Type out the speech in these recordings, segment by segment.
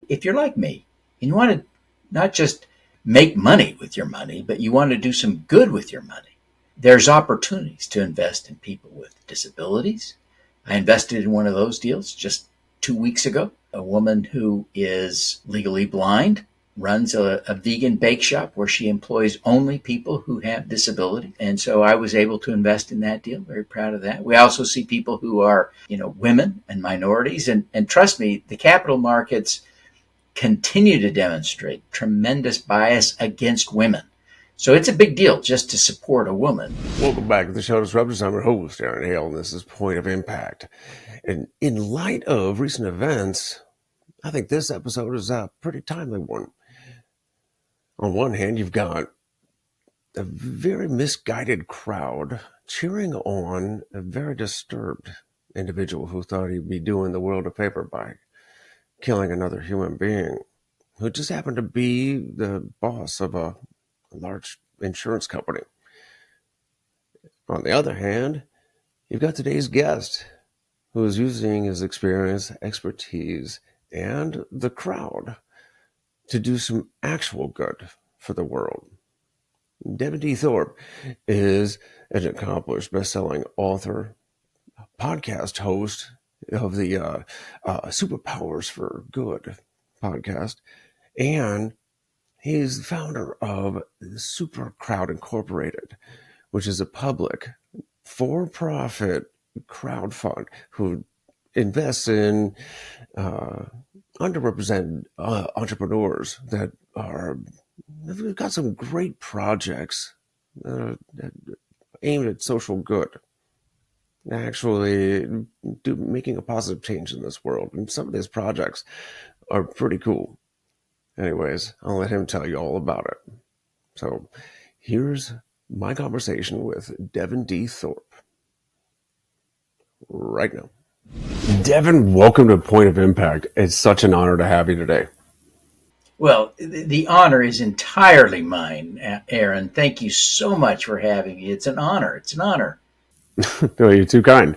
if you're like me and you want to not just make money with your money, but you want to do some good with your money, there's opportunities to invest in people with disabilities. I invested in one of those deals just 2 weeks ago. A woman who is legally blind runs a vegan bake shop where she employs only people who have disability. And so I was able to invest in that deal. Very proud of that. We also see people who are, women and minorities. And trust me, the capital markets continue to demonstrate tremendous bias against women. So it's a big deal just to support a woman. Welcome back to the show, Disruptors. I'm your host, Aaron Hale, and this is Point of Impact. And in light of recent events, I think this episode is a pretty timely one. On one hand, you've got a very misguided crowd cheering on a very disturbed individual who thought he'd be doing the world a favor by killing another human being, who just happened to be the boss of a large insurance company. On the other hand, you've got today's guest, who is using his experience, expertise, and the crowd to do some actual good for the world. Devin D. Thorpe is an accomplished best-selling author, podcast host of the Superpowers for Good podcast, and he's the founder of Super Crowd Incorporated, which is a public, for-profit crowd fund who invests in underrepresented entrepreneurs that have got some great projects aimed at social good, actually making a positive change in this world. And some of these projects are pretty cool. Anyways, I'll let him tell you all about it. So here's my conversation with Devin D. Thorpe right now. Devin, welcome to Point of Impact. It's such an honor to have you today. Well, the honor is entirely mine, Aaron. Thank you so much for having me. It's an honor. It's an honor. No, you're too kind.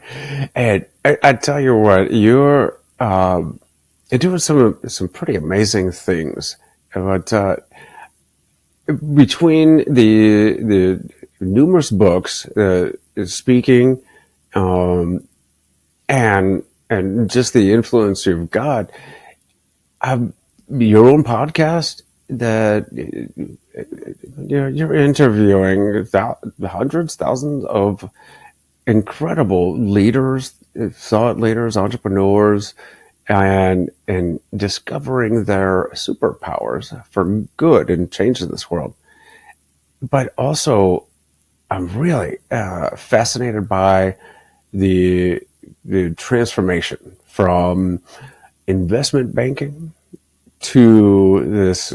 And I tell you what, you're doing some pretty amazing things. But between the numerous books, speaking, and just the influence you've got, your own podcast that you're interviewing hundreds, thousands of incredible leaders, thought leaders, entrepreneurs, and discovering their superpowers for good and change in this world. But also, I'm really fascinated by the transformation from investment banking to this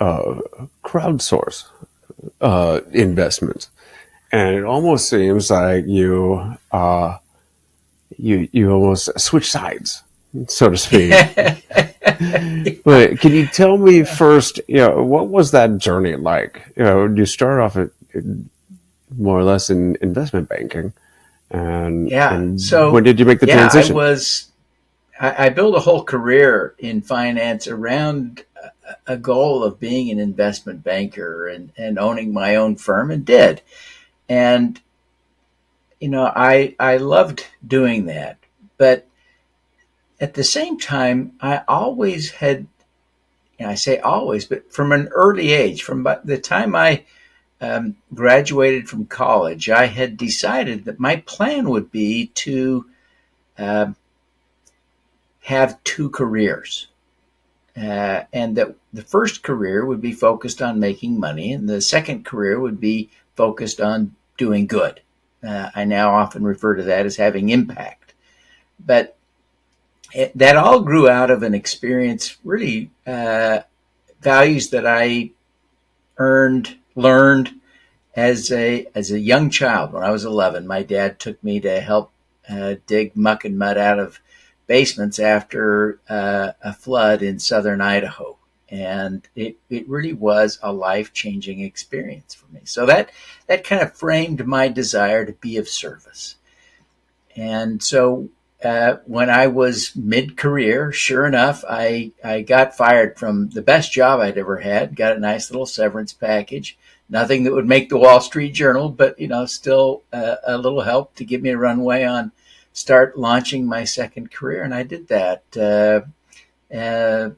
crowdsource investment. And it almost seems like you almost switch sides, so to speak. But can you tell me first, what was that journey like? You start off at more or less in investment banking, and so when did you make the transition? I built a whole career in finance around a goal of being an investment banker and owning my own firm, and did. And, I loved doing that. But at the same time, I always had, I say always, but from an early age, from the time I graduated from college, I had decided that my plan would be to have two careers. And that the first career would be focused on making money, and the second career would be focused on doing good. I now often refer to that as having impact. But that all grew out of an experience, really values that I learned as a young child. When I was 11, my dad took me to help dig muck and mud out of basements after a flood in southern Idaho. And it really was a life-changing experience for me. So that kind of framed my desire to be of service. And so when I was mid-career, sure enough, I got fired from the best job I'd ever had, got a nice little severance package. Nothing that would make the Wall Street Journal, but, still a little help to give me a runway on start launching my second career. And I did that.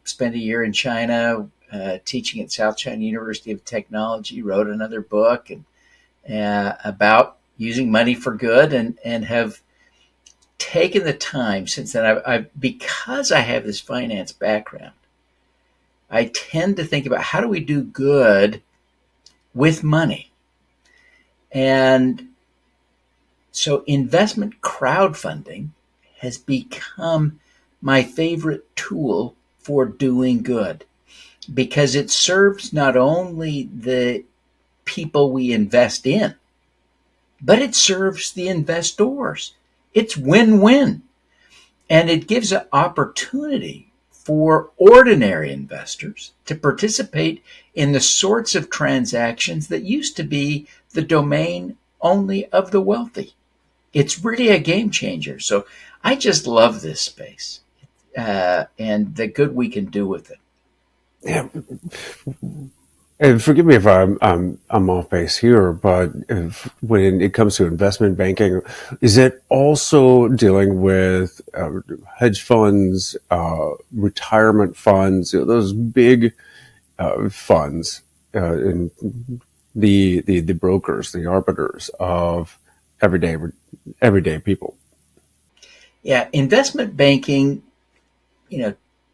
Spent a year in China, teaching at South China University of Technology, wrote another book about using money for good, and have taken the time since then. Because I have this finance background, I tend to think about how do we do good with money. And so investment crowdfunding has become my favorite tool for doing good, because it serves not only the people we invest in, but it serves the investors. It's win-win. And it gives an opportunity for ordinary investors to participate in the sorts of transactions that used to be the domain only of the wealthy. It's really a game changer. So I just love this space and the good we can do with it. Yeah. And forgive me if I'm off base here, but when it comes to investment banking, is it also dealing with hedge funds, retirement funds, those big funds, and the brokers, the arbiters of everyday people? Yeah, investment banking,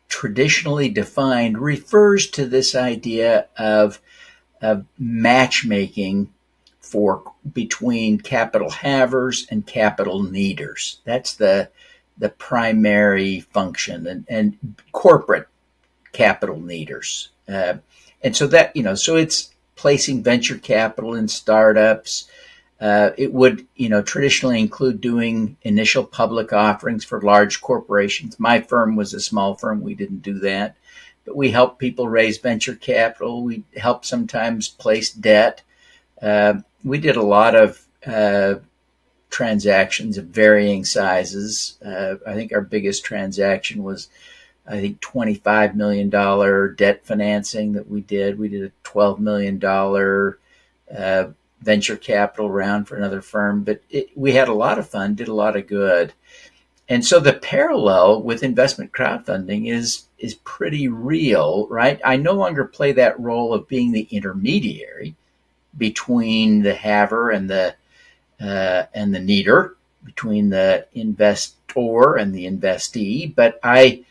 traditionally defined, refers to this idea of matchmaking between capital havers and capital needers. That's the primary function, and corporate capital needers. And so so it's placing venture capital in startups. It would, traditionally include doing initial public offerings for large corporations. My firm was a small firm. We didn't do that, but we help people raise venture capital. We help sometimes place debt. We did a lot of transactions of varying sizes. I think our biggest transaction was, $25 million debt financing that we did. We did a $12 million venture capital round for another firm, but we had a lot of fun, did a lot of good. And so the parallel with investment crowdfunding is pretty real, right? I no longer play that role of being the intermediary between the haver and the needer, between the investor and the investee, but I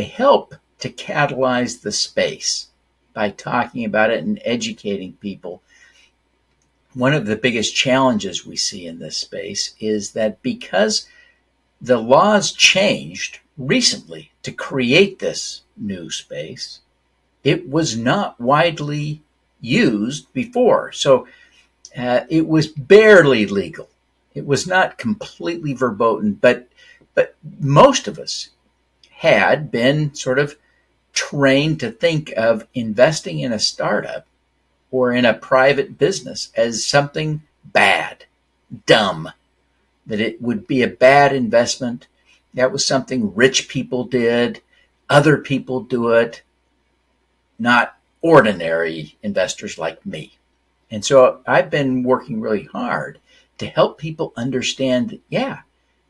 help to catalyze the space by talking about it and educating people. One of the biggest challenges we see in this space is that because the laws changed recently to create this new space, it was not widely used before. So it was barely legal. It was not completely verboten, but most of us had been sort of trained to think of investing in a startup or in a private business as something bad, dumb, that it would be a bad investment. That was something rich people did. Other people do it, not ordinary investors like me. And so I've been working really hard to help people understand that, yeah,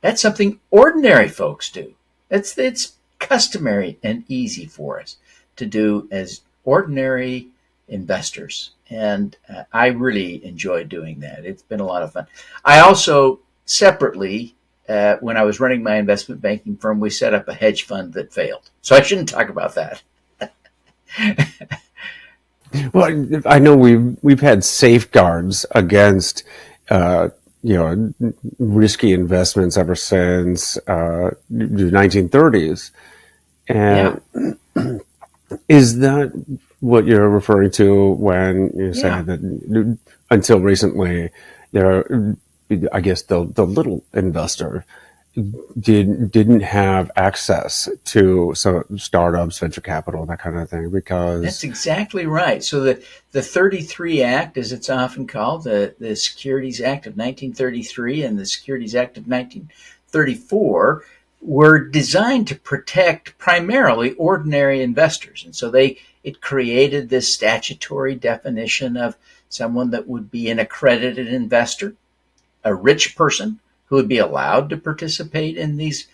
that's something ordinary folks do. It's customary and easy for us to do as ordinary investors. And I really enjoy doing that. It's been a lot of fun. I also separately, when I was running my investment banking firm, we set up a hedge fund that failed. So I shouldn't talk about that. Well, I know we've had safeguards against risky investments ever since the 1930s, and is that what you're referring to when you say that until recently, I guess the little investor didn't have access to some startups, venture capital, that kind of thing, because that's exactly right. So the 33 Act, as it's often called, the Securities Act of 1933 and the Securities Act of 34 were designed to protect primarily ordinary investors. And so it created this statutory definition of someone that would be an accredited investor, a rich person who would be allowed to participate in these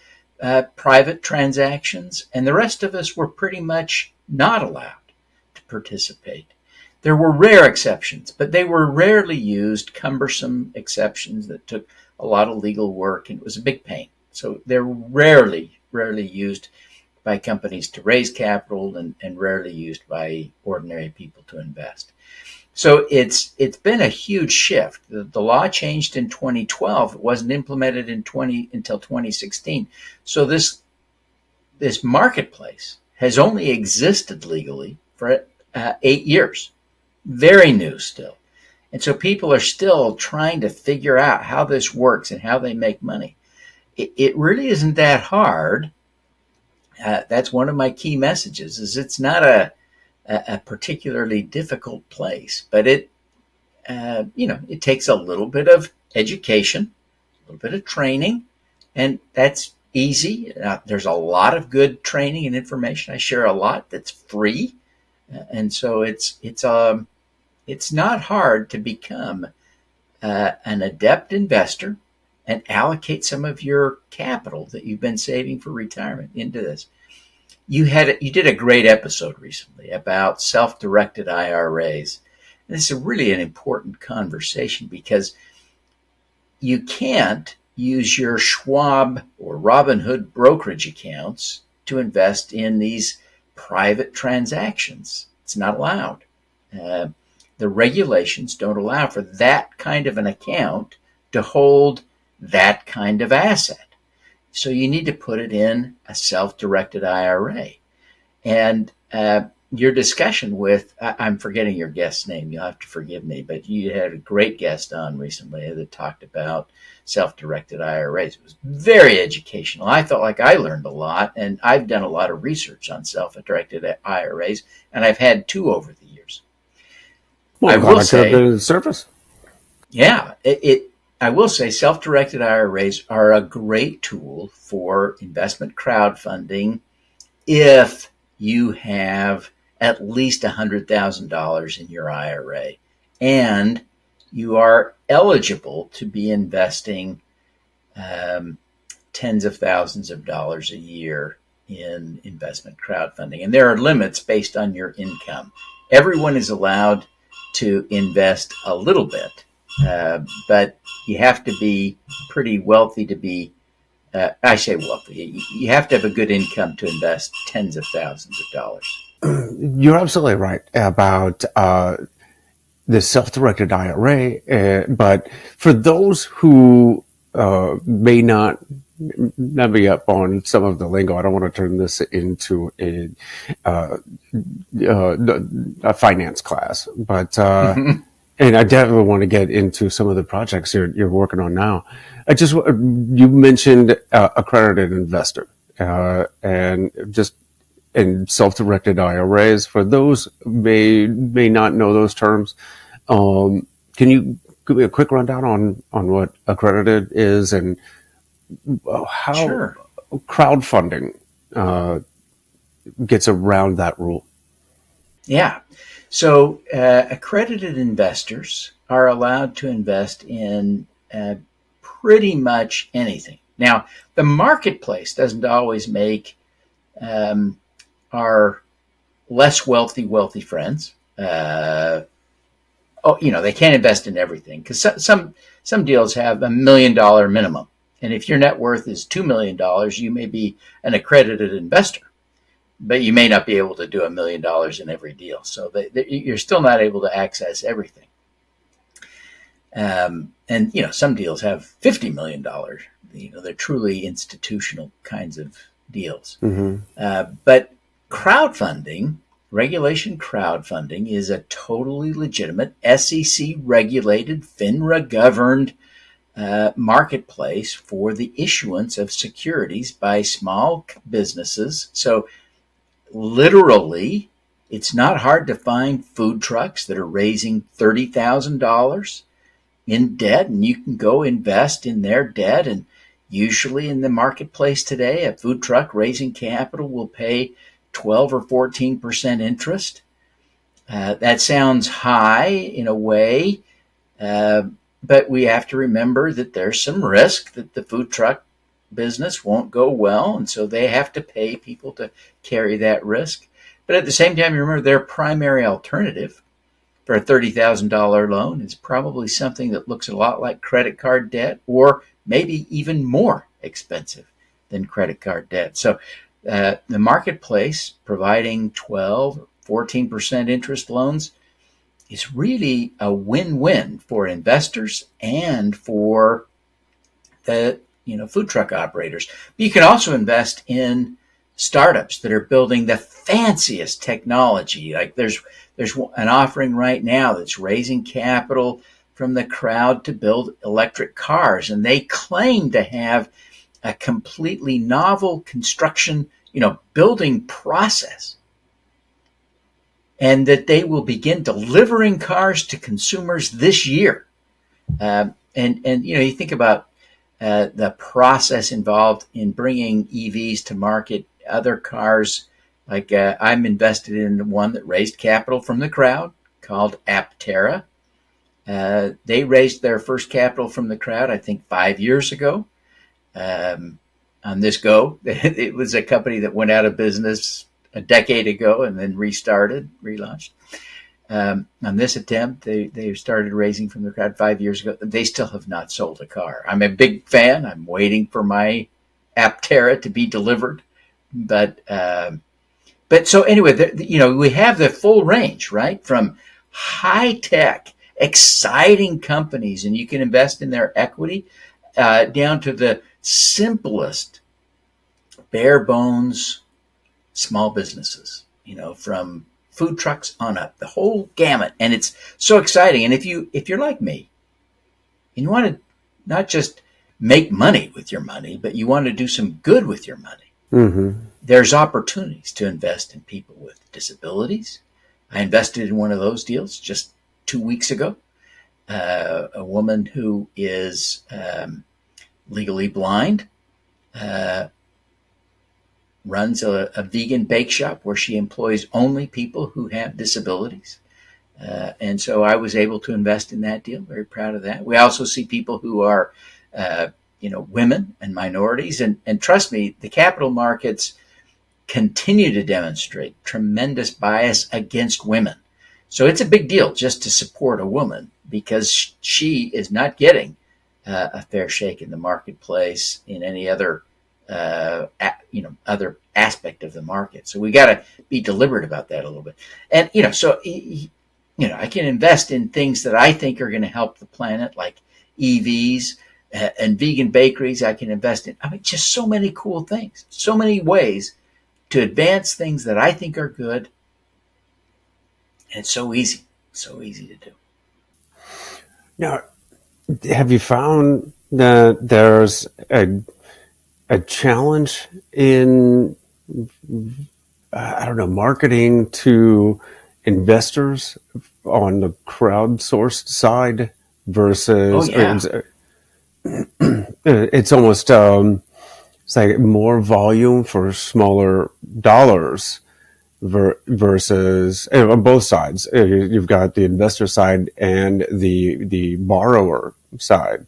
private transactions, and the rest of us were pretty much not allowed to participate. There were rare exceptions, but they were rarely used, cumbersome exceptions that took a lot of legal work, and it was a big pain. So they're rarely used by companies to raise capital and rarely used by ordinary people to invest. So it's been a huge shift. The law changed in 2012. It wasn't implemented until 2016. So this marketplace has only existed legally for 8 years. Very new still. And so people are still trying to figure out how this works and how they make money. It really isn't that hard. That's one of my key messages, is it's not a particularly difficult place, but it takes a little bit of education, a little bit of training, and that's easy. There's a lot of good training and information. I share a lot that's free, and so it's not hard to become an adept investor and allocate some of your capital that you've been saving for retirement into this. You did a great episode recently about self-directed IRAs. And this is really an important conversation because you can't use your Schwab or Robinhood brokerage accounts to invest in these private transactions. It's not allowed. The regulations don't allow for that kind of an account to hold that kind of asset. So you need to put it in a self-directed IRA. And your discussion with, I'm forgetting your guest's name, you'll have to forgive me, but you had a great guest on recently that talked about self-directed IRAs. It was very educational. I felt like I learned a lot, and I've done a lot of research on self-directed IRAs, and I've had 2 over the years. Well, I will say, the surface. Yeah, I will say self-directed IRAs are a great tool for investment crowdfunding if you have at least $100,000 in your IRA and you are eligible to be investing tens of thousands of dollars a year in investment crowdfunding. And there are limits based on your income. Everyone is allowed to invest a little bit, but you have to be pretty wealthy to be, I say wealthy, you have to have a good income to invest tens of thousands of dollars. You're absolutely right about the self-directed IRA, but for those who may not be up on some of the lingo, I don't want to turn this into a finance class, but and I definitely want to get into some of the projects you're working on now. You mentioned accredited investor and self-directed IRAs. For those may not know those terms, can you give me a quick rundown on what accredited is and how Sure. crowdfunding gets around that rule? Yeah. So accredited investors are allowed to invest in pretty much anything. Now, the marketplace doesn't always make our less wealthy friends. They can't invest in everything because some deals have $1 million minimum. And if your net worth is $2 million, you may be an accredited investor, but you may not be able to do $1 million in every deal. So you're still not able to access everything. And some deals have $50 million. They're truly institutional kinds of deals. Mm-hmm. But crowdfunding, regulation crowdfunding, is a totally legitimate SEC regulated, FINRA governed marketplace for the issuance of securities by small businesses. So literally, it's not hard to find food trucks that are raising $30,000 in debt, and you can go invest in their debt, and Usually in the marketplace today, a food truck raising capital will pay 12 or 14% interest. That sounds high in a way, but we have to remember that there's some risk that the food truck business won't go well, and so they have to pay people to carry that risk. But at the same time, remember their primary alternative for a $30,000 loan is probably something that looks a lot like credit card debt, or maybe even more expensive than credit card debt. So the marketplace providing 12, 14% interest loans is really a win-win for investors and for the food truck operators. But you can also invest in startups that are building the fanciest technology. Like there's an offering right now that's raising capital from the crowd to build electric cars, and they claim to have a completely novel construction, building process, and that they will begin delivering cars to consumers this year. And you think about the process involved in bringing EVs to market. Other cars, like I'm invested in one that raised capital from the crowd called Aptera. They raised their first capital from the crowd, I think, 5 years ago. On this go, it was a company that went out of business a decade ago and then relaunched. On this attempt, they started raising from the crowd 5 years ago. They still have not sold a car. I'm a big fan. I'm waiting for my Aptera to be delivered. But so anyway, we have the full range, right? From high tech, exciting companies, and you can invest in their equity, down to the simplest, bare bones, small businesses, from food trucks on up, the whole gamut. And it's so exciting. And if you're like me, and you want to not just make money with your money, but you want to do some good with your money, there's opportunities to invest in people with disabilities. I invested in one of those deals just 2 weeks ago. A woman who is legally blind, runs a vegan bake shop where she employs only people who have disabilities. And so I was able to invest in that deal. Very proud of that. We also see people who are, women and minorities. And trust me, the capital markets continue to demonstrate tremendous bias against women. So it's a big deal just to support a woman, because she is not getting a fair shake in the marketplace in any other other aspect of the market. So we got to be deliberate about that a little bit. And, I can invest in things that I think are going to help the planet, like EVs and vegan bakeries. I can invest in, just so many cool things, so many ways to advance things that I think are good. And it's so easy to do. Now, have you found that there's a challenge in, marketing to investors on the crowdsourced side versus, it's almost, it's like more volume for smaller dollars versus on both sides. You've got the investor side and the borrower side.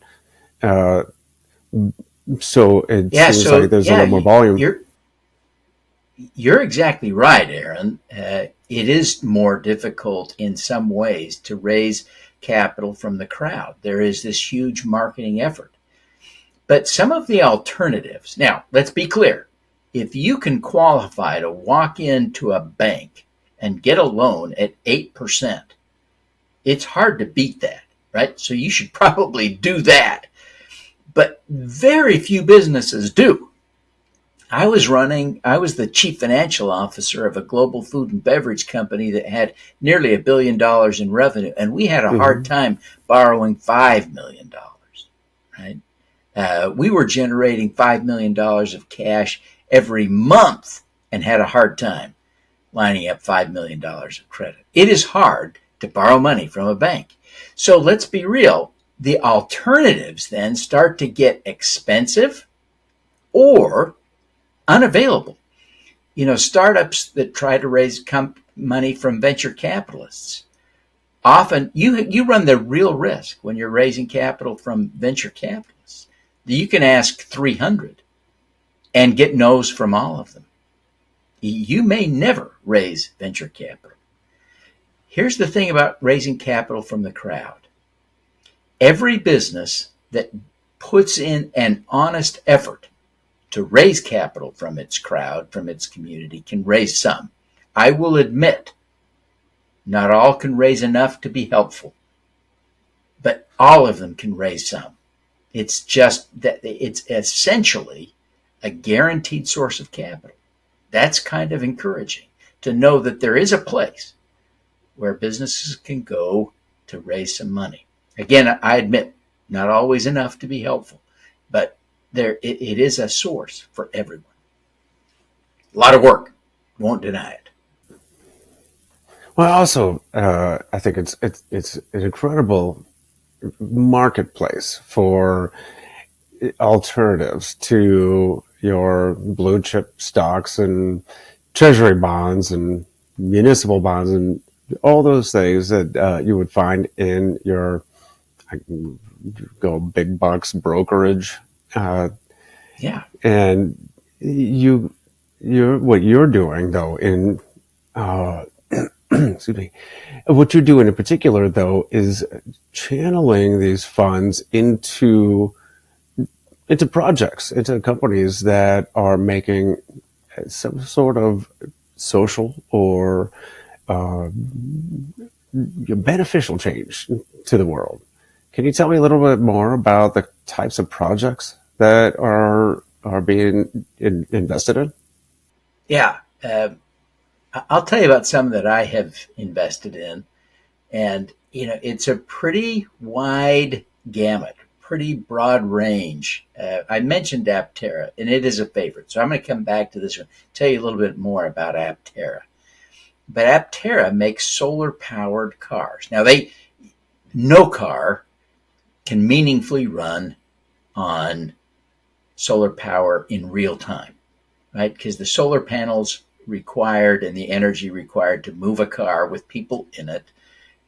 So it seems like there's a little more volume. You're exactly right, Aaron. It is more difficult in some ways to raise capital from the crowd. There is this huge marketing effort. But some of the alternatives, now, let's be clear. If you can qualify to walk into a bank and get a loan at 8%, it's hard to beat that, right? So you should probably do that. But very few businesses do. I was the chief financial officer of a global food and beverage company that had nearly $1 billion in revenue, and we had a hard time borrowing $5 million, right? We were generating $5 million of cash every month and had a hard time lining up $5 million of credit. It is hard to borrow money from a bank. So let's be real. The alternatives then start to get expensive, or unavailable. Startups that try to raise money from venture capitalists, often you run the real risk when you're raising capital from venture capitalists. You can ask 300 and get no's from all of them. You may never raise venture capital. Here's the thing about raising capital from the crowd. Every business that puts in an honest effort to raise capital from its crowd, from its community, can raise some. I will admit, not all can raise enough to be helpful, but all of them can raise some. It's just that it's essentially a guaranteed source of capital. That's kind of encouraging to know that there is a place where businesses can go to raise some money. Again, I admit, not always enough to be helpful, but it is a source for everyone. A lot of work, won't deny it. Well, also, I think it's an incredible marketplace for alternatives to your blue chip stocks and treasury bonds and municipal bonds and all those things that you would find in your go big bucks brokerage. Yeah. And what you're doing though in excuse me, what you're doing in particular though is channeling these funds into projects, into companies that are making some sort of social or beneficial change to the world. Can you tell me a little bit more about the types of projects that are being invested in? Yeah. I'll tell you about some that I have invested in. And, it's a pretty wide gamut, pretty broad range. I mentioned Aptera, and it is a favorite. So I'm going to come back to this one, tell you a little bit more about Aptera. But Aptera makes solar-powered cars. Now, no car can meaningfully run on solar power in real time, right? Because the solar panels required and the energy required to move a car with people in it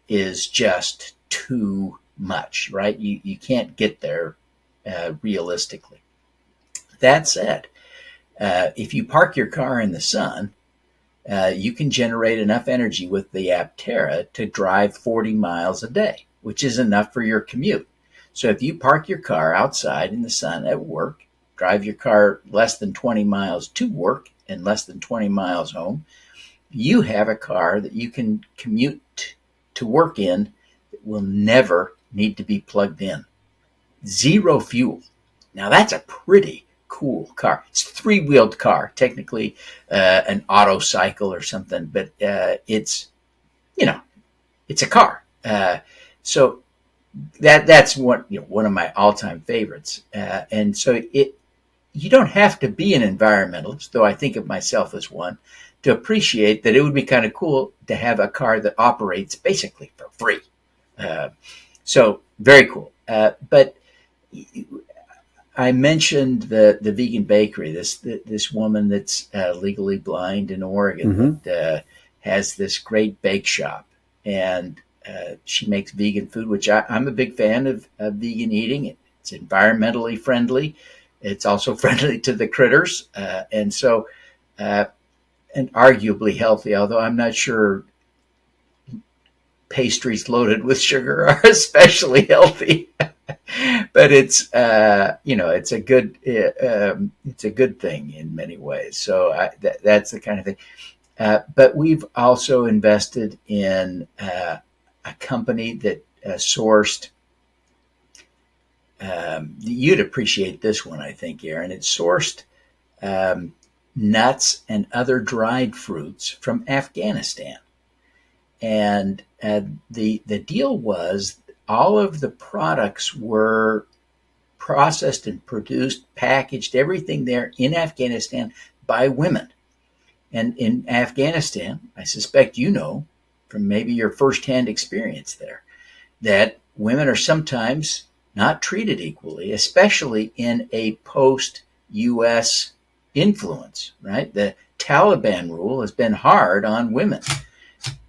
is just too much, right? You can't get there realistically. That said, if you park your car in the sun, you can generate enough energy with the Aptera to drive 40 miles a day, which is enough for your commute. So if you park your car outside in the sun at work, drive your car less than 20 miles to work and less than 20 miles home, you have a car that you can commute to work in that will never need to be plugged in. Zero fuel. Now that's a pretty cool car. It's a three-wheeled car, technically an auto cycle or something, but it's a car. So that's one of my all-time favorites. And so you don't have to be an environmentalist, though I think of myself as one, to appreciate that it would be kind of cool to have a car that operates basically for free. So very cool. But I mentioned the vegan bakery, this woman that's legally blind in Oregon that has this great bake shop, and she makes vegan food, which I'm a big fan of vegan eating. It's environmentally friendly. It's also friendly to the critters, and arguably healthy, although I'm not sure pastries loaded with sugar are especially healthy. But it's it's a good thing in many ways. So that's the kind of thing. But we've also invested in a company that sourced. You'd appreciate this one, I think, Aaron. It sourced nuts and other dried fruits from Afghanistan, and the deal was all of the products were processed and produced, packaged, everything there in Afghanistan by women. And in Afghanistan, I suspect from maybe your firsthand experience there, that women are sometimes not treated equally, especially in a post U.S. influence, right? The Taliban rule has been hard on women.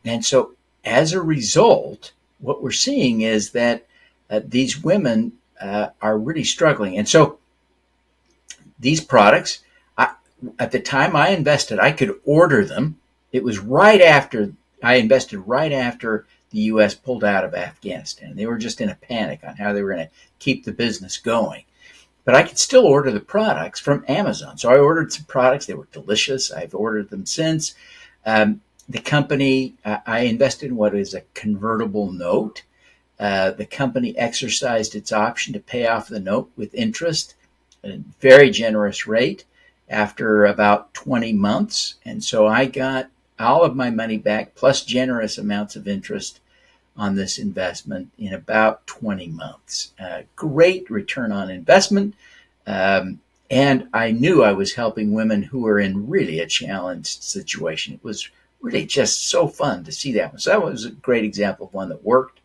And so as a result, what we're seeing is that these women are really struggling. And so these products, at the time I invested, I could order them. It was right after I invested, right after the U.S. pulled out of Afghanistan. They were just in a panic on how they were going to keep the business going. But I could still order the products from Amazon. So I ordered some products. They were delicious. I've ordered them since. The company, I invested in what is a convertible note. The company exercised its option to pay off the note with interest at a very generous rate after about 20 months. And so I got all of my money back plus generous amounts of interest on this investment in about 20 months. Great return on investment. And I knew I was helping women who were in really a challenged situation. It was really just so fun to see that one. So that was a great example of one that worked.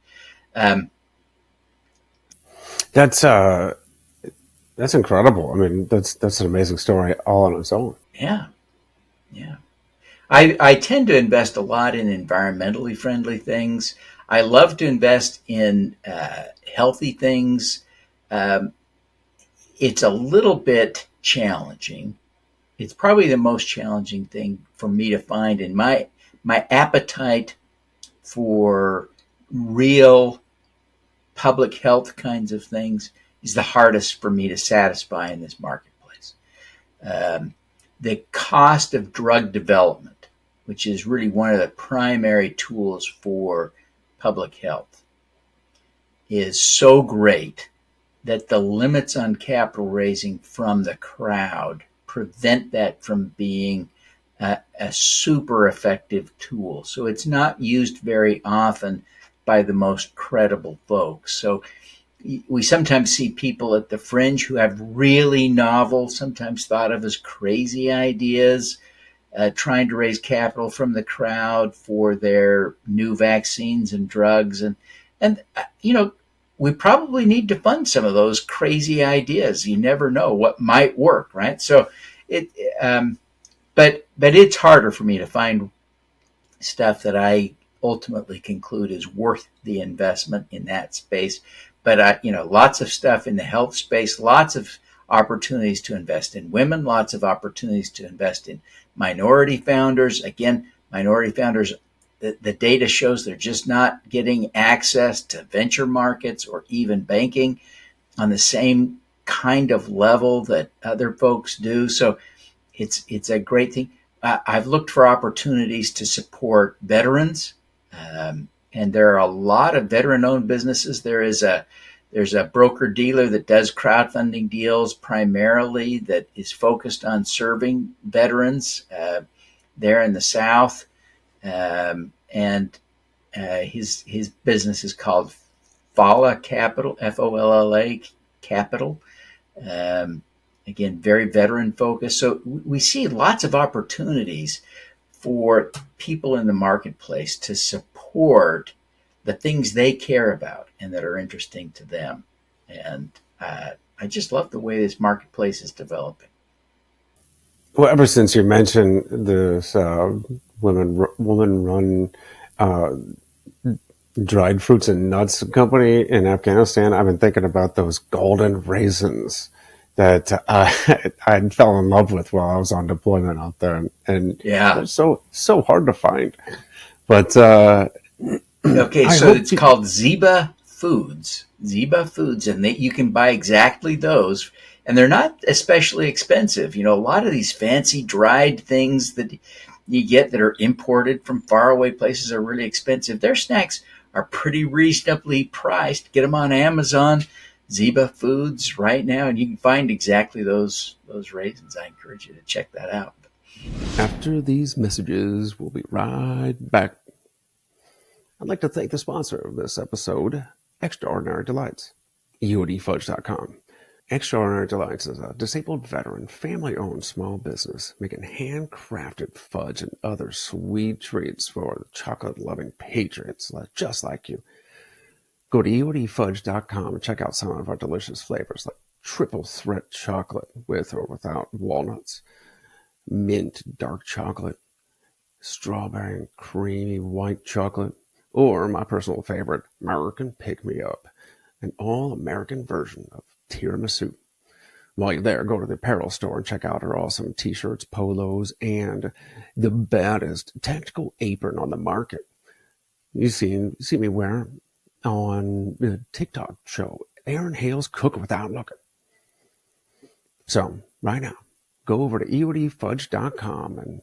That's incredible. I mean, that's an amazing story all on its own. Yeah. I tend to invest a lot in environmentally friendly things. I love to invest in healthy things. It's a little bit challenging. It's probably the most challenging thing for me to find, and my appetite for real public health kinds of things is the hardest for me to satisfy in this marketplace. The cost of drug development, which is really one of the primary tools for public health, is so great that the limits on capital raising from the crowd prevent that from being a super effective tool. So it's not used very often by the most credible folks. So we sometimes see people at the fringe who have really novel, sometimes thought of as crazy ideas, trying to raise capital from the crowd for their new vaccines and drugs. And we probably need to fund some of those crazy ideas. You never know what might work, right? So but it's harder for me to find stuff that I ultimately conclude is worth the investment in that space. But lots of stuff in the health space, lots of opportunities to invest in women, lots of opportunities to invest in minority founders. Again, minority founders, the data shows they're just not getting access to venture markets or even banking on the same kind of level that other folks do. So it's a great thing. I've looked for opportunities to support veterans, and there are a lot of veteran-owned businesses. There's a broker-dealer that does crowdfunding deals primarily that is focused on serving veterans there in the South, and his business is called Folla Capital, Folla Capital. Again, very veteran focused. So we see lots of opportunities for people in the marketplace to support the things they care about and that are interesting to them. And I just love the way this marketplace is developing. Well, ever since you mentioned this woman-run dried fruits and nuts company in Afghanistan, I've been thinking about those golden raisins that I fell in love with while I was on deployment out there, and Yeah. they're so hard to find. But okay, so it's called Zeba Foods, and you can buy exactly those, and they're not especially expensive. A lot of these fancy dried things that you get that are imported from faraway places are really expensive. Their snacks are pretty reasonably priced. Get them on Amazon. Zeba Foods right now, and you can find exactly those raisins. I encourage you to check that out. After these messages, we'll be right back. I'd like to thank the sponsor of this episode, Extraordinary Delights, UODFudge.com. Extraordinary Delights is a disabled veteran, family-owned small business making handcrafted fudge and other sweet treats for the chocolate-loving patriots just like you. Go to EODFudge.com and check out some of our delicious flavors like triple threat chocolate with or without walnuts, mint dark chocolate, strawberry and creamy white chocolate, or my personal favorite, American Pick-Me-Up, an all-American version of tiramisu. While you're there, go to the apparel store and check out our awesome t-shirts, polos, and the baddest tactical apron on the market. You see me wear on the TikTok show, Aaron Hale's Cook Without Looking. So, right now, go over to eodfudge.com and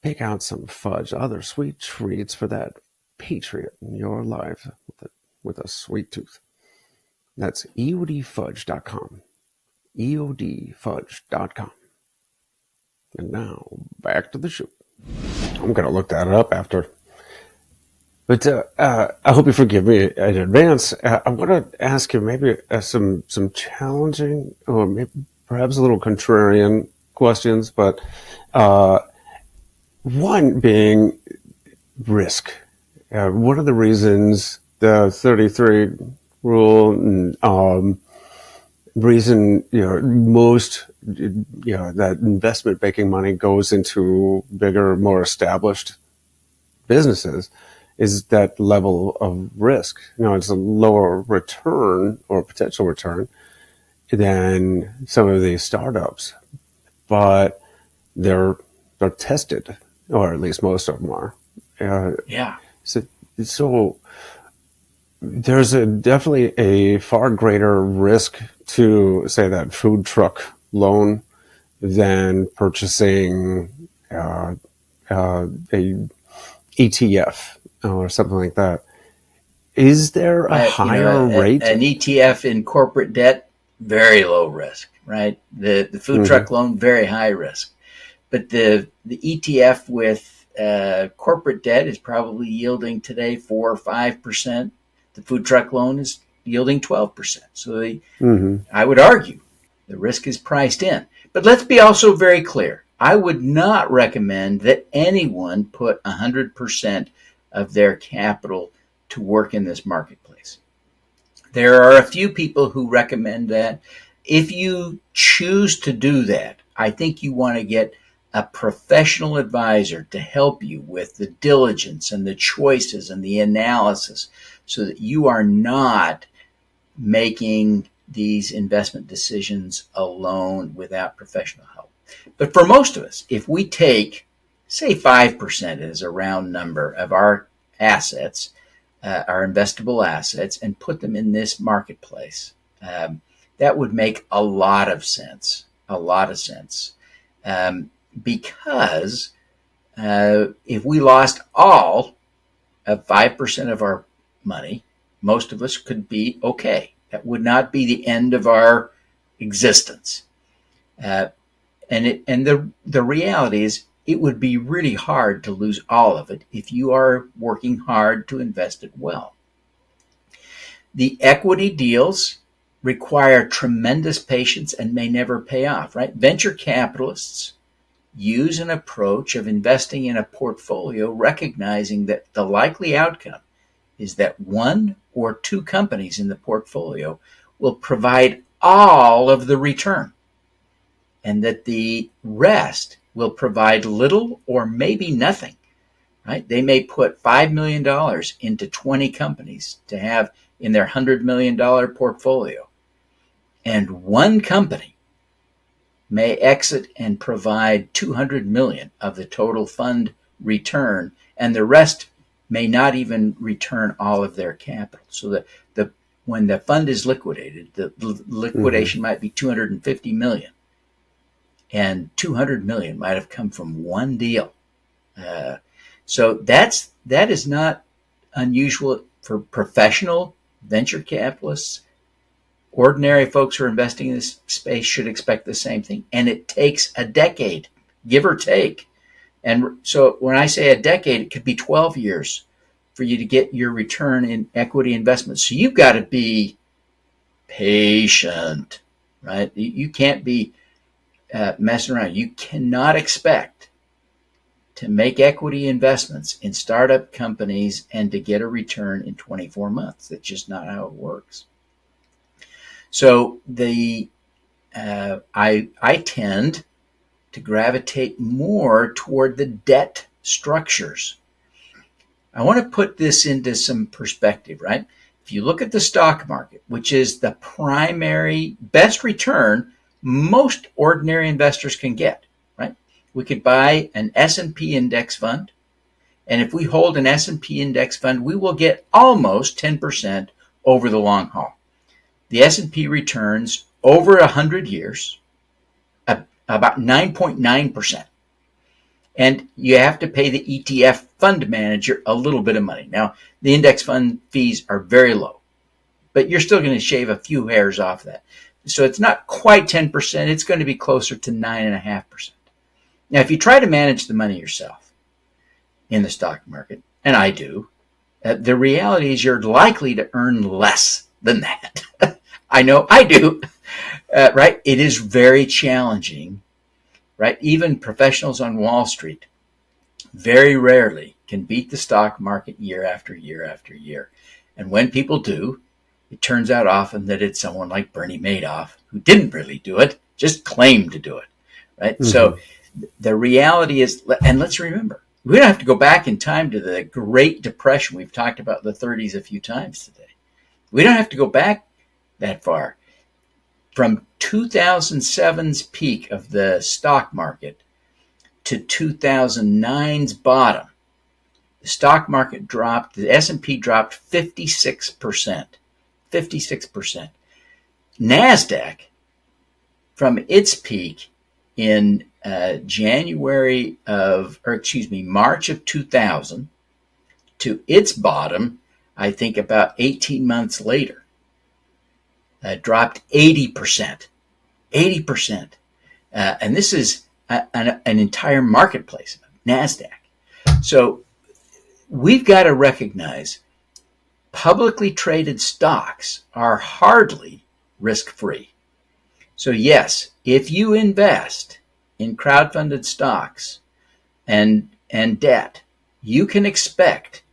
pick out some fudge, other sweet treats for that patriot in your life with a sweet tooth. That's eodfudge.com. eodfudge.com. And now, back to the show. I'm going to look that up after. But I hope you forgive me in advance. I want to ask you maybe some challenging or maybe perhaps a little contrarian questions, but one being risk. One of the reasons the 33 rule, reason, most, that investment banking money goes into bigger, more established businesses is that level of risk. It's a lower return or potential return than some of these startups, but they're tested, or at least most of them are. Yeah. So there's definitely a far greater risk to, say, that food truck loan than purchasing a ETF or something like that. Is there a higher rate? An ETF in corporate debt, very low risk, right? The food truck loan, very high risk. But the ETF with corporate debt is probably yielding today 4 or 5%. The food truck loan is yielding 12%. So I would argue the risk is priced in. But let's be also very clear. I would not recommend that anyone put 100% of their capital to work in this marketplace. There are a few people who recommend that. If you choose to do that, I think you want to get a professional advisor to help you with the diligence and the choices and the analysis so that you are not making these investment decisions alone without professional help. But for most of us, if we take, say, 5% as a round number of our assets, our investable assets, and put them in this marketplace, that would make a lot of sense. Because if we lost all of 5% of our money, most of us could be okay. That would not be the end of our existence. And the reality is it would be really hard to lose all of it if you are working hard to invest it well. The equity deals require tremendous patience and may never pay off, right? Venture capitalists use an approach of investing in a portfolio, recognizing that the likely outcome is that one or two companies in the portfolio will provide all of the return, and that the rest will provide little or maybe nothing, right? They may put $5 million into 20 companies to have in their $100 million portfolio, and one company may exit and provide 200 million of the total fund return, and the rest may not even return all of their capital. So that when the fund is liquidated, the liquidation might be 250 million, and 200 million might have come from one deal. So that is not unusual for professional venture capitalists. Ordinary folks who are investing in this space should expect the same thing. And it takes a decade, give or take. And so when I say a decade, it could be 12 years for you to get your return in equity investments. So you've got to be patient, right? You can't be messing around. You cannot expect to make equity investments in startup companies and to get a return in 24 months. That's just not how it works. So I tend to gravitate more toward the debt structures. I want to put this into some perspective, right? If you look at the stock market, which is the primary best return most ordinary investors can get, right? We could buy an S&P index fund, and if we hold an S&P index fund, we will get almost 10% over the long haul. The S&P returns over 100 years about 9.9%. And you have to pay the ETF fund manager a little bit of money. Now, the index fund fees are very low, but you're still going to shave a few hairs off that. So it's not quite 10%. It's going to be closer to 9.5%. Now, if you try to manage the money yourself in the stock market, and I do, the reality is you're likely to earn less than that. I know I do, right? It is very challenging, right? Even professionals on Wall Street very rarely can beat the stock market year after year after year. And when people do, it turns out often that it's someone like Bernie Madoff who didn't really do it, just claimed to do it, right? Mm-hmm. So the reality is, and let's remember, we don't have to go back in time to the Great Depression. We've talked about the 30s a few times today. We don't have to go back that far. From 2007's peak of the stock market to 2009's bottom, the stock market dropped, the S&P dropped 56%. 56%. NASDAQ, from its peak in March of 2000 to its bottom, I think about 18 months later, dropped 80%. 80%. And this is an entire marketplace, NASDAQ. So we've got to recognize publicly traded stocks are hardly risk-free. So yes, if you invest in crowdfunded stocks and debt, you can expect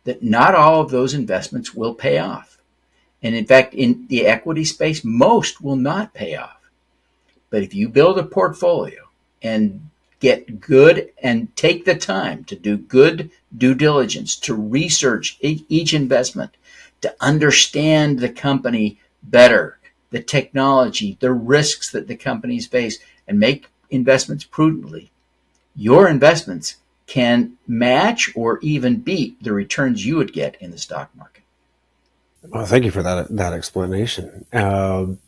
that not all of those investments will pay off. And in fact, in the equity space, most will not pay off. But if you build a portfolio and get good and take the time to do good due diligence, to research each investment, to understand the company better, the technology, the risks that the companies face, and make investments prudently, your investments can match or even beat the returns you would get in the stock market. Well, thank you for that explanation. Do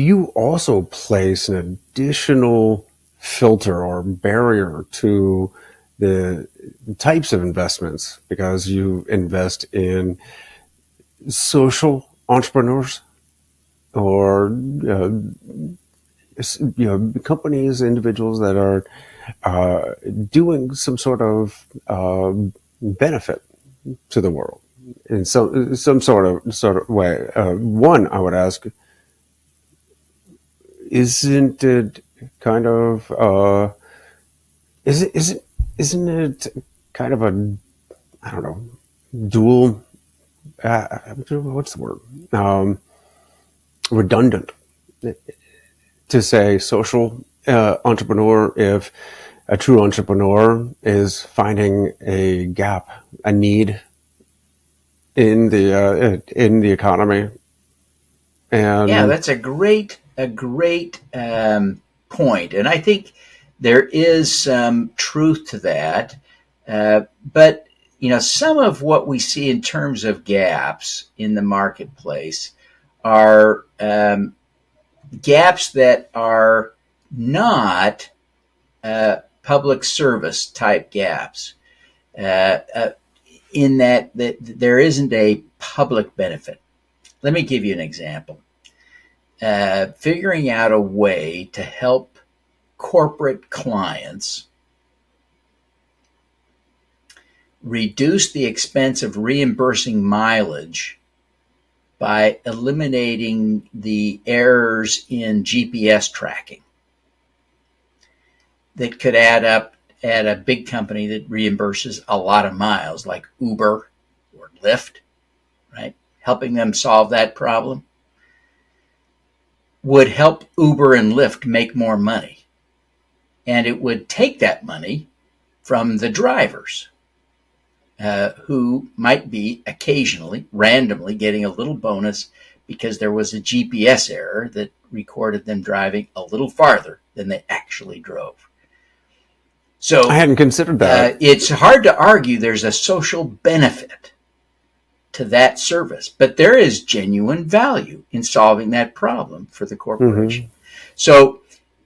you also place an additional filter or barrier to the types of investments because you invest in social entrepreneurs or companies, individuals that are doing some sort of benefit to the world in some sort of way? One, I would ask, isn't it kind of isn't it kind of a, I don't know, dual? What's the word? Redundant to say social entrepreneur if a true entrepreneur is finding a gap, a need in the economy. And yeah, that's a great point, and I think there is some truth to that. But some of what we see in terms of gaps in the marketplace are gaps that are not public service type gaps, in that there isn't a public benefit. Let me give you an example. Figuring out a way to help corporate clients reduce the expense of reimbursing mileage by eliminating the errors in GPS tracking that could add up at a big company that reimburses a lot of miles, like Uber or Lyft, right? Helping them solve that problem. would help Uber and Lyft make more money. And it would take that money from the drivers who might be occasionally, randomly getting a little bonus because there was a GPS error that recorded them driving a little farther than they actually drove. So I hadn't considered that. It's hard to argue there's a social benefit to that service, but there is genuine value in solving that problem for the corporation. Mm-hmm. So,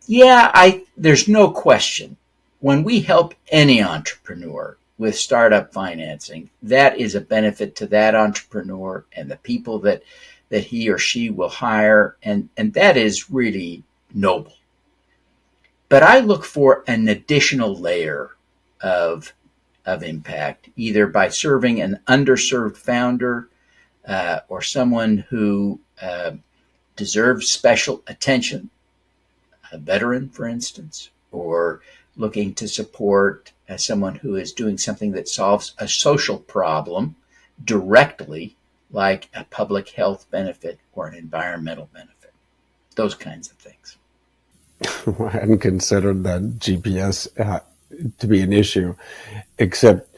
yeah, there's no question. When we help any entrepreneur with startup financing, that is a benefit to that entrepreneur and the people that he or she will hire, and that is really noble. But I look for an additional layer of impact, either by serving an underserved founder or someone who deserves special attention, a veteran, for instance, or looking to support someone who is doing something that solves a social problem directly, like a public health benefit or an environmental benefit, those kinds of things. I hadn't considered that GPS to be an issue, except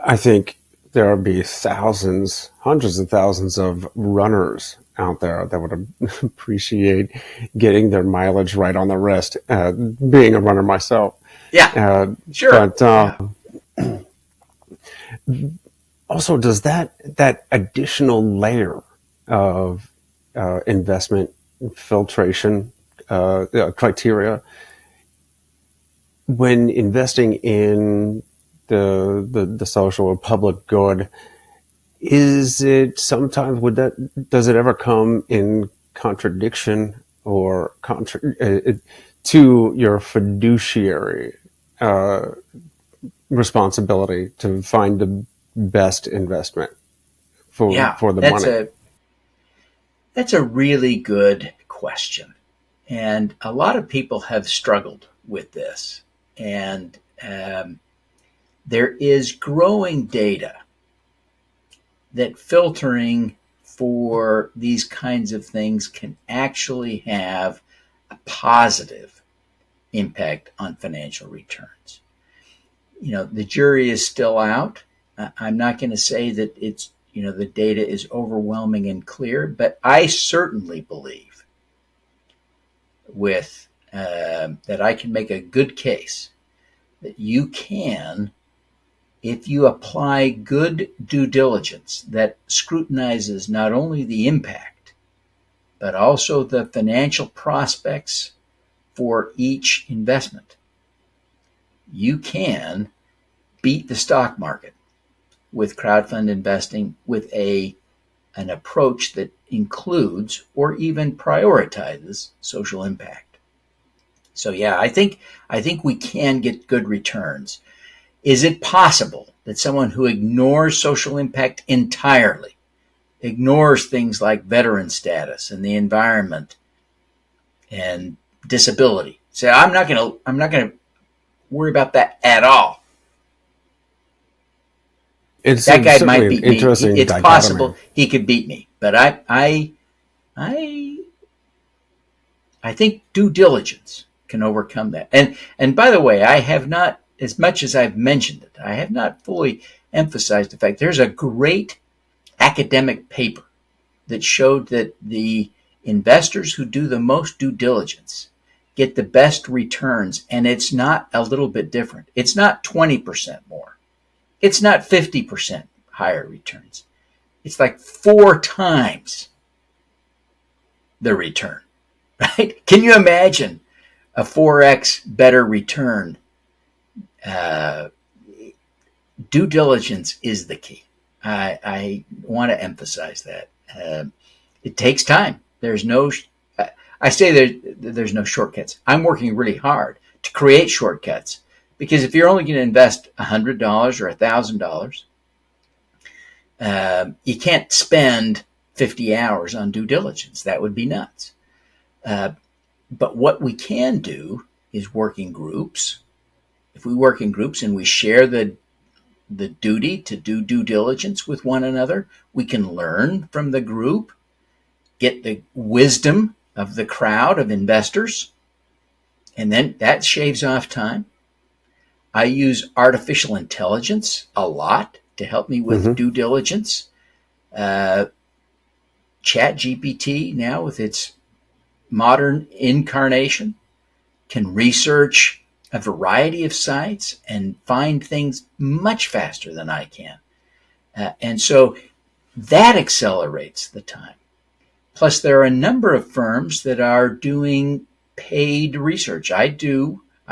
I think there would be thousands, hundreds of thousands of runners out there that would appreciate getting their mileage right on the wrist, being a runner myself. Yeah, sure. But also, does that additional layer of investment filtration criteria when investing in the social or public good, is it sometimes does it ever come in contradiction or to your fiduciary responsibility to find the best investment for the money? That's a really good question. And a lot of people have struggled with this. And there is growing data that filtering for these kinds of things can actually have a positive impact on financial returns. The jury is still out. I'm not going to say that it's, the data is overwhelming and clear, but I certainly believe that I can make a good case that you can, if you apply good due diligence that scrutinizes not only the impact, but also the financial prospects for each investment, you can beat the stock market with crowdfund investing with an approach that includes or even prioritizes social impact. So yeah, I think we can get good returns. Is it possible that someone who ignores social impact entirely, ignores things like veteran status and the environment and disability, say, I'm not going to worry about that at all? That guy might beat me. It's possible he could beat me, but I think due diligence can overcome that. And by the way, I have not, as much as I've mentioned it, I have not fully emphasized the fact there's a great academic paper that showed that the investors who do the most due diligence get the best returns, and it's not a little bit different. It's not 20% more. It's not 50% higher returns. It's like 4 times the return, right? Can you imagine a 4x better return? Due diligence is the key. I want to emphasize that. It takes time. There's no shortcuts. I'm working really hard to create shortcuts, because if you're only going to invest $100 or $1,000, you can't spend 50 hours on due diligence. That would be nuts. But what we can do is work in groups. If we work in groups and we share the duty to do due diligence with one another, we can learn from the group, get the wisdom of the crowd of investors, and then that shaves off time. I use artificial intelligence a lot to help me with due diligence. Chat GPT now with its modern incarnation can research a variety of sites and find things much faster than I can. And so that accelerates the time. Plus, there are a number of firms that are doing paid research. I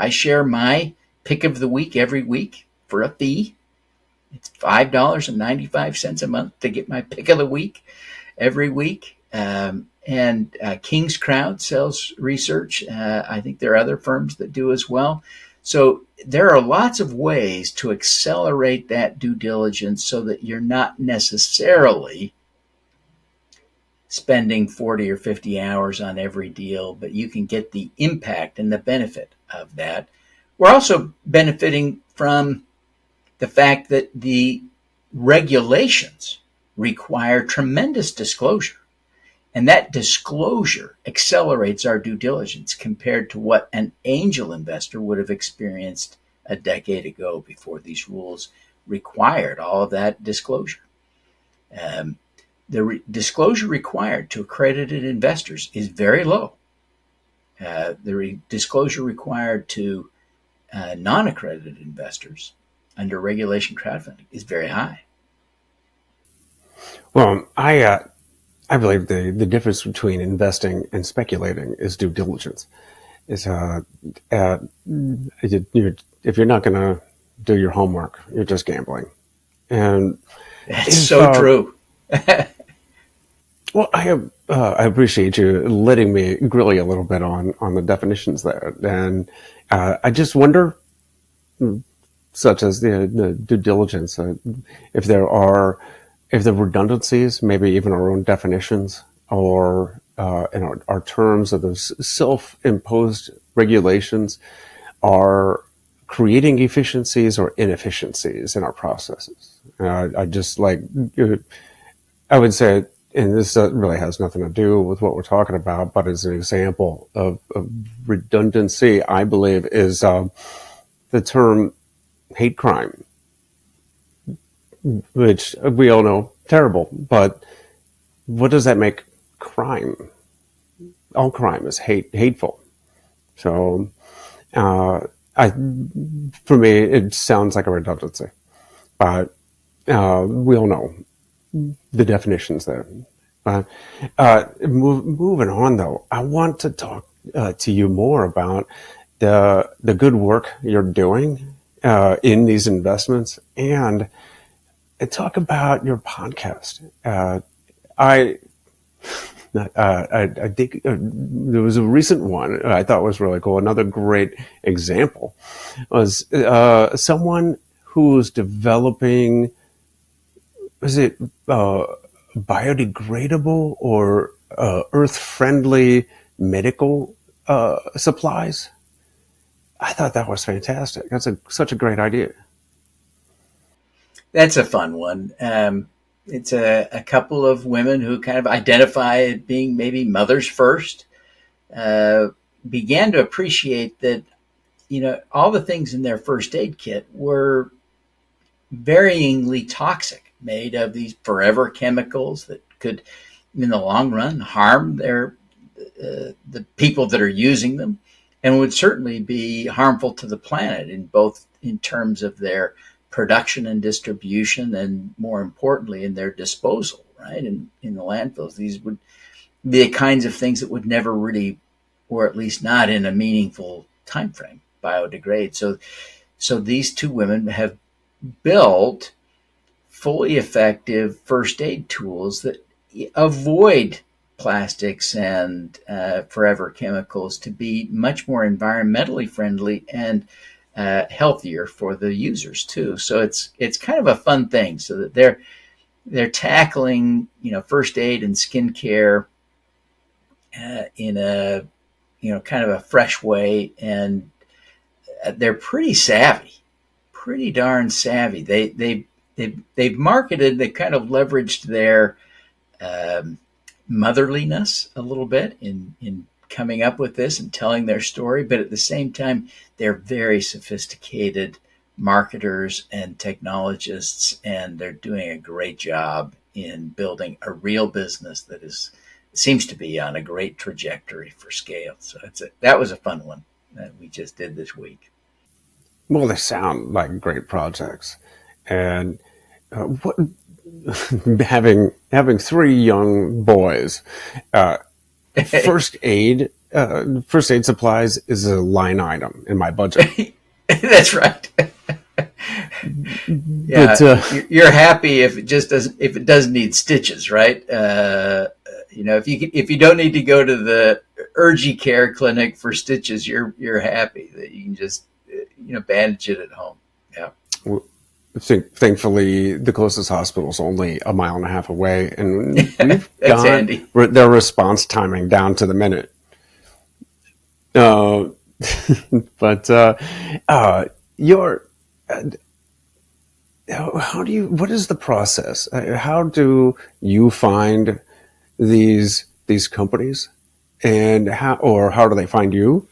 share my pick of the week every week for a fee. It's $5.95 a month to get my pick of the week every week. And King's Crowd sells research. I think there are other firms that do as well. So there are lots of ways to accelerate that due diligence so that you're not necessarily spending 40 or 50 hours on every deal, but you can get the impact and the benefit of that. We're also benefiting from the fact that the regulations require tremendous disclosure. And that disclosure accelerates our due diligence compared to what an angel investor would have experienced a decade ago before these rules required all of that disclosure. Disclosure required to accredited investors is very low. The disclosure required to non-accredited investors under regulation crowdfunding is very high. Well, I believe the difference between investing and speculating is due diligence. Is if you're not going to do your homework, you're just gambling. And that's so true. Well, I appreciate you letting me grill you a little bit on the definitions there, and I just wonder, such as the due diligence, if there are redundancies, maybe even our own definitions, or in our terms of those self-imposed regulations are creating efficiencies or inefficiencies in our processes. I just like, I would say, and this really has nothing to do with what we're talking about, but as an example of redundancy, I believe is the term hate crime, which we all know, terrible, but what does that make crime? All crime is hateful. So, for me, it sounds like a redundancy, but we all know the definitions there. Moving on, though, I want to talk to you more about the good work you're doing in these investments, and talk about your podcast. I think there was a recent one I thought was really cool. Another great example was someone who's developing, is it biodegradable or earth-friendly medical supplies? I thought that was fantastic. That's such a great idea. That's a fun one. It's a couple of women who kind of identify as being maybe mothers first, began to appreciate that, all the things in their first aid kit were varyingly toxic, made of these forever chemicals that could, in the long run, harm the people that are using them, and would certainly be harmful to the planet in terms of their production and distribution, and more importantly, in their disposal, right? In the landfills, these would be the kinds of things that would never really, or at least not in a meaningful time frame, biodegrade. So these two women have built fully effective first aid tools that avoid plastics and forever chemicals to be much more environmentally friendly and healthier for the users too. So it's kind of a fun thing, so that they're tackling first aid and skincare in a kind of a fresh way, and they're pretty savvy, pretty darn savvy. They've marketed, they kind of leveraged their motherliness a little bit in coming up with this and telling their story, but at the same time, they're very sophisticated marketers and technologists, and they're doing a great job in building a real business that seems to be on a great trajectory for scale. So that was a fun one that we just did this week. Well, they sound like great projects, and what having three young boys, uh, first aid supplies is a line item in my budget. That's right. Yeah, But you're happy if it doesn't need stitches, right? If you don't need to go to the urgent care clinic for stitches, you're happy that you can just bandage it at home. Yeah. thankfully, the closest hospital is only a mile and a half away, and we've That's got handy. their response timing down to the minute. Uh, but your what is the process? How do you find these companies, and how do they find you?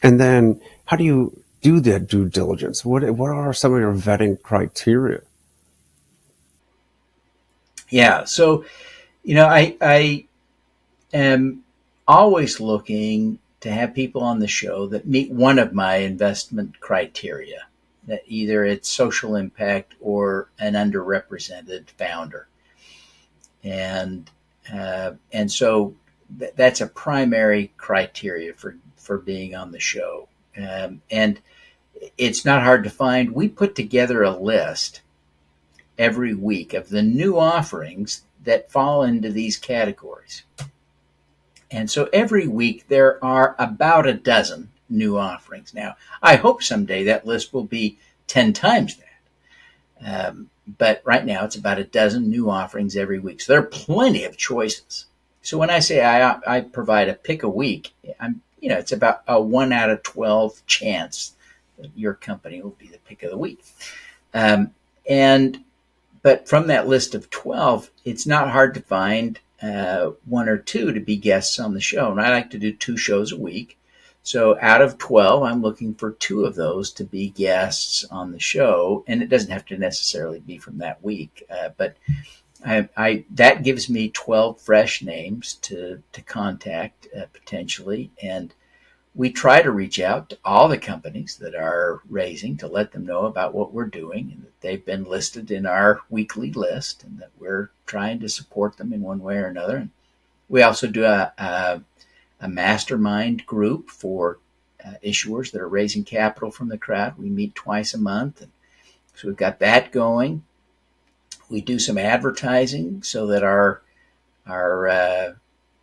And then how do you do that due diligence? What are some of your vetting criteria? Yeah. So, I am always looking to have people on the show that meet one of my investment criteria, that either it's social impact or an underrepresented founder. And so that's a primary criteria for being on the show. And it's not hard to find. We put together a list every week of the new offerings that fall into these categories. And so every week there are about a dozen new offerings. Now, I hope someday that list will be 10 times that. But right now it's about a dozen new offerings every week. So there are plenty of choices. So when I say I provide a pick a week, it's about a 1 out of 12 chance that your company will be the pick of the week. But from that list of 12, it's not hard to find one or two to be guests on the show. And I like to do 2 shows a week. So out of 12, I'm looking for 2 of those to be guests on the show. And it doesn't have to necessarily be from that week. But that gives me 12 fresh names to contact potentially. And we try to reach out to all the companies that are raising to let them know about what we're doing and that they've been listed in our weekly list and that we're trying to support them in one way or another. And we also do a mastermind group for issuers that are raising capital from the crowd. We meet twice a month. And so we've got that going. We do some advertising so that our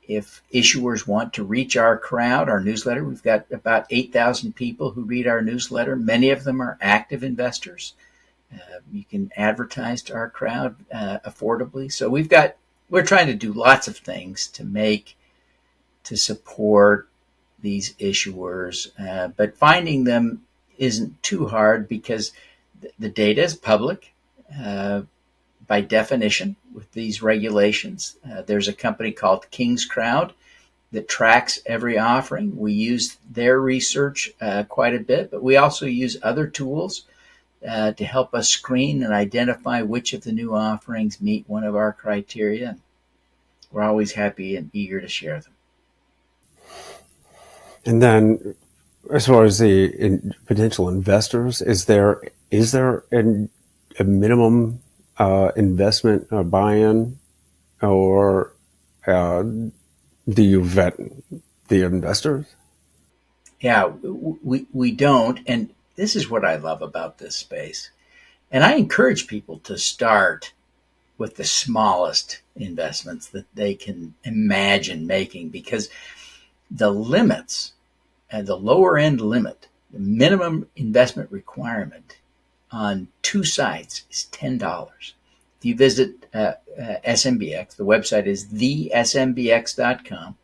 if issuers want to reach our crowd, our newsletter, we've got about 8,000 people who read our newsletter. Many of them are active investors. You can advertise to our crowd affordably. So we're trying to do lots of things to support these issuers, but finding them isn't too hard because the data is public. By definition, with these regulations, there's a company called King's Crowd that tracks every offering. We use their research quite a bit, but we also use other tools to help us screen and identify which of the new offerings meet one of our criteria. We're always happy and eager to share them. And then, as far as the potential investors, is there a minimum investment buy-in, or do you vet the investors? Yeah, we don't. And this is what I love about this space. And I encourage people to start with the smallest investments that they can imagine making, because the limits and the lower end limit, the minimum investment requirement on 2 sites is $10. If you visit SMBX, the website is thesmbx.com.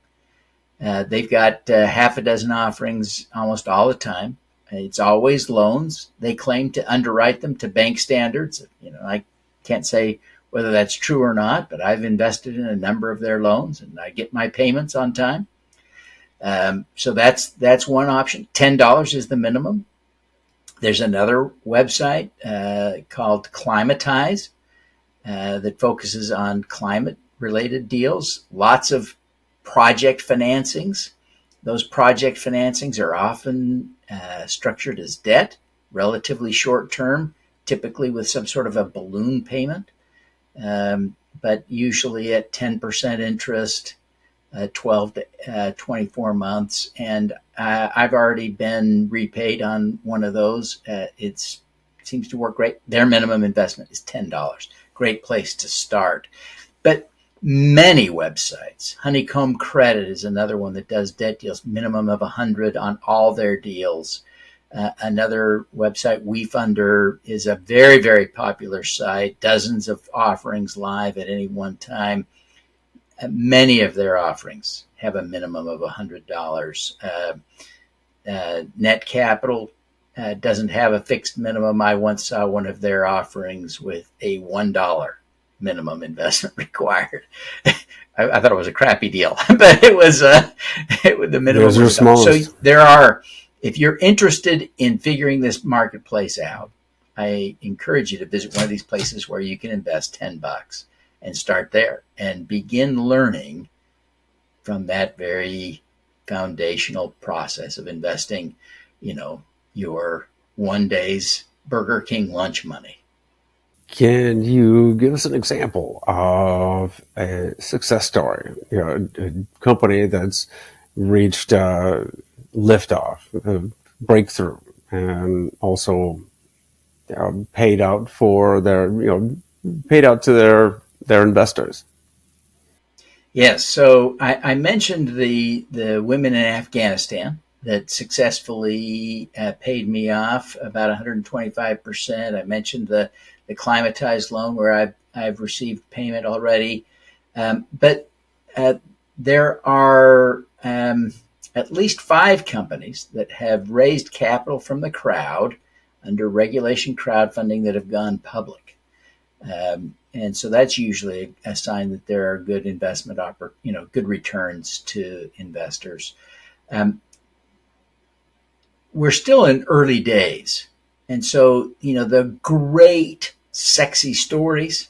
They've got half a dozen offerings almost all the time. It's always loans. They claim to underwrite them to bank standards. I can't say whether that's true or not, but I've invested in a number of their loans and I get my payments on time. So that's one option. $10 is the minimum. There's another website called Climatize that focuses on climate-related deals. Lots of project financings. Those project financings are often structured as debt, relatively short-term, typically with some sort of a balloon payment, but usually at 10% interest, 12 to 24 months. And I've already been repaid on one of those. It seems to work great. Their minimum investment is $10. Great place to start. But many websites, Honeycomb Credit is another one that does debt deals, minimum of 100 on all their deals. Another website, WeFunder, is a very, very popular site, dozens of offerings live at any one time. Many of their offerings have a minimum of $100. Net Capital doesn't have a fixed minimum. I once saw one of their offerings with a $1 minimum investment required. I thought it was a crappy deal, but it was the minimum. Those are smallest. So there are, if you're interested in figuring this marketplace out, I encourage you to visit one of these places where you can invest $10 and start there and begin learning from that very foundational process of investing, your one day's Burger King lunch money. Can you give us an example of a success story? A company that's reached liftoff, breakthrough, and also paid out for paid out to their investors. Yes, so I mentioned the women in Afghanistan that successfully paid me off about 125%. I mentioned the climatized loan where I've received payment already, but there are at least 5 companies that have raised capital from the crowd under regulation crowdfunding that have gone public. And so that's usually a sign that there are good investment good returns to investors. We're still in early days. And so, the great sexy stories,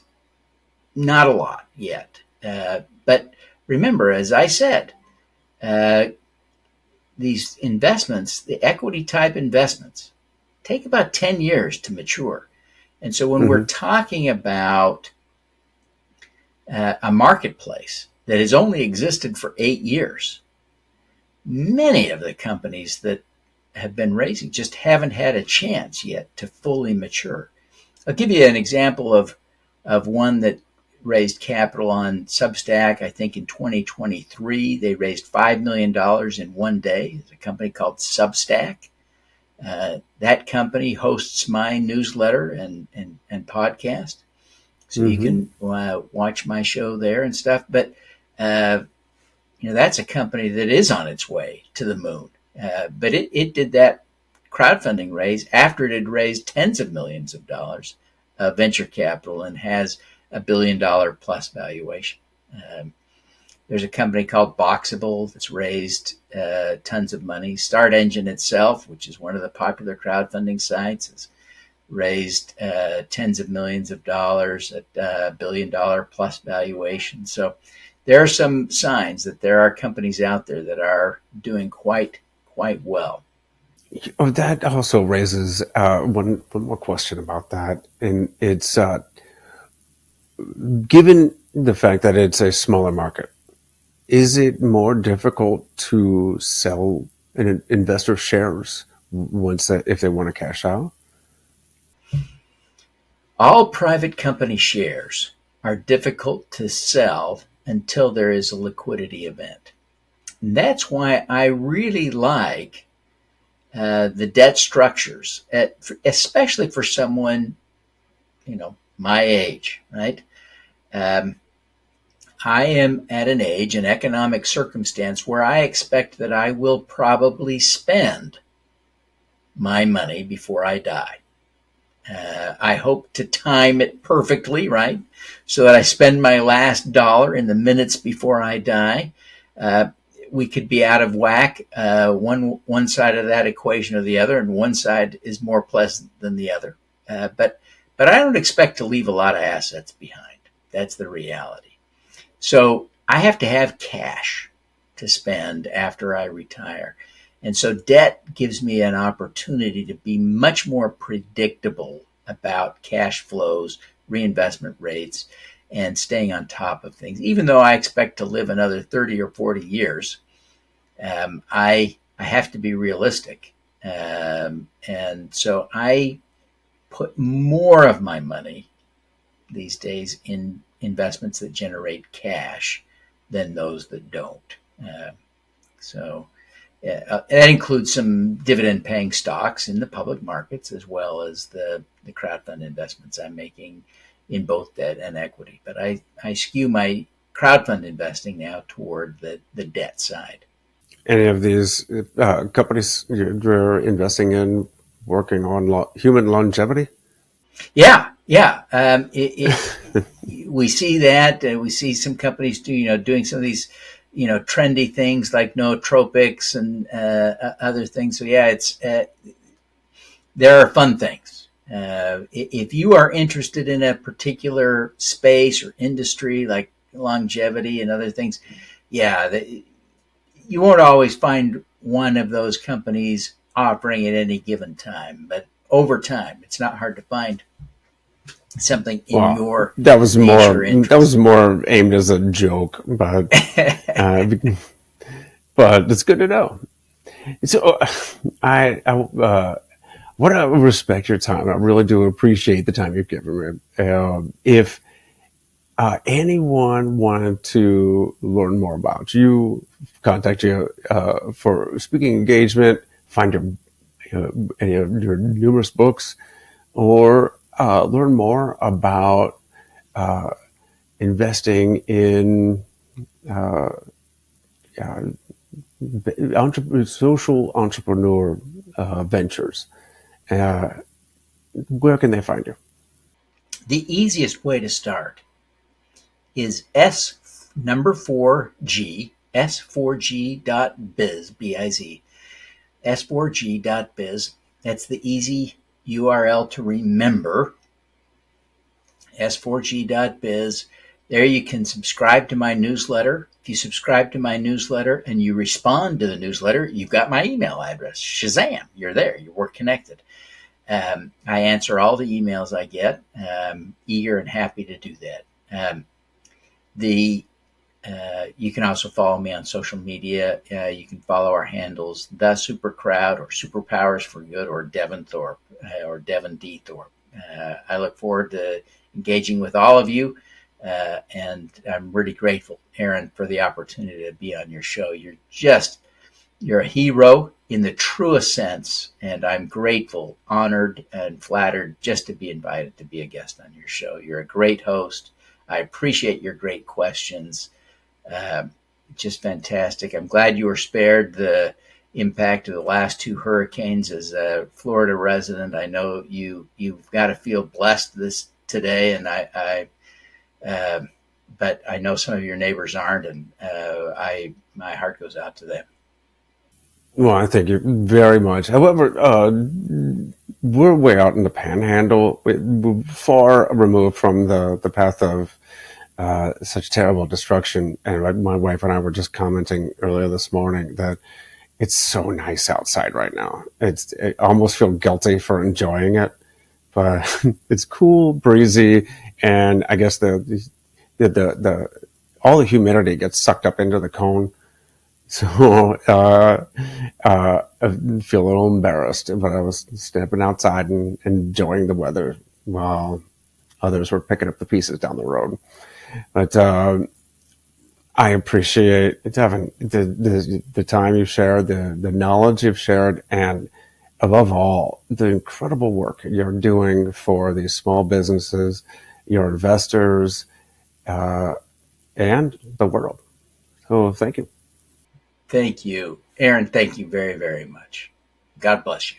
not a lot yet. But remember, as I said, these investments, the equity type investments, take about 10 years to mature. And so when we're talking about a marketplace that has only existed for 8 years, many of the companies that have been raising just haven't had a chance yet to fully mature. I'll give you an example of one that raised capital on Substack. I think in 2023, they raised $5 million in one day. It's a company called Substack. That company hosts my newsletter and podcast. So you can watch my show there and stuff. But, that's a company that is on its way to the moon. But it did that crowdfunding raise after it had raised tens of millions of dollars of venture capital and has $1 billion plus valuation. There's a company called Boxable that's raised tons of money. Start Engine itself, which is one of the popular crowdfunding sites, has raised tens of millions of dollars at $1 billion plus valuation. So there are some signs that there are companies out there that are doing quite well. That also raises one more question about that, and it's given the fact that it's a smaller market, is it more difficult to sell an investor shares if they want to cash out? All private company shares are difficult to sell until there is a liquidity event. And that's why I really like the debt structures, especially for someone, my age, right? I am at an age, an economic circumstance where I expect that I will probably spend my money before I die. I hope to time it perfectly, right? So that I spend my last dollar in the minutes before I die. Uh, we could be out of whack, one side of that equation or the other, and one side is more pleasant than the other. But I don't expect to leave a lot of assets behind. That's the reality. So I have to have cash to spend after I retire. And so debt gives me an opportunity to be much more predictable about cash flows, reinvestment rates, and staying on top of things. Even though I expect to live another 30 or 40 years, I have to be realistic. And so I put more of my money these days in investments that generate cash than those that don't. So that includes some dividend paying stocks in the public markets, as well as the crowdfund investments I'm making in both debt and equity. But I skew my crowdfund investing now toward the debt side. Any of these companies you're investing in working on human longevity? Yeah, yeah. We see that. We see some companies doing some of these trendy things like nootropics and other things. So yeah, it's there are fun things. If you are interested in a particular space or industry like longevity and other things, yeah, you won't always find one of those companies offering at any given time, but over time, it's not hard to find something in Well, your that was niche more or interest. aimed as a joke, uh, but it's good to know. So what I respect your time. I really do appreciate the time you've given me. If anyone wanted to learn more about you, contact you for speaking engagement, find any of your numerous books, or learn more about investing in uh, social entrepreneur ventures, uh, where can they find you? The easiest way to start is S4G, S4G.biz, B-I-Z, S4G.biz. That's the easy URL to remember, S4G.biz. There you can subscribe to my newsletter. If you subscribe to my newsletter and you respond to the newsletter, you've got my email address. Shazam, you're there. We're connected. I answer all the emails I get. Eager and happy to do that. The You can also follow me on social media. You can follow our handles, The Super Crowd, or Superpowers for Good, or Devin Thorpe, or Devin D Thorpe. I look forward to engaging with all of you, and I'm really grateful, Aaron, for the opportunity to be on your show. You're a hero in the truest sense, and I'm grateful, honored, and flattered just to be invited to be a guest on your show. You're a great host. I appreciate your great questions. Uh, just fantastic. I'm glad you were spared the impact of the last two hurricanes. As a Florida resident, I know you've got to feel blessed this today, and but I know some of your neighbors aren't, and my heart goes out to them. Well, I thank you very much. However, we're way out in the panhandle, we're far removed from the path of such terrible destruction. And my wife and I were just commenting earlier this morning that it's so nice outside right now. I almost feel guilty for enjoying it, but it's cool, breezy, and I guess the all the humidity gets sucked up into the cone. So I feel a little embarrassed, but I was stepping outside and enjoying the weather while others were picking up the pieces down the road. But I appreciate, Devin, the time you've shared, the knowledge you've shared, and above all, the incredible work you're doing for these small businesses, your investors, uh, and the world. So thank you. Thank you, Aaron. Thank you very, very much. God bless you.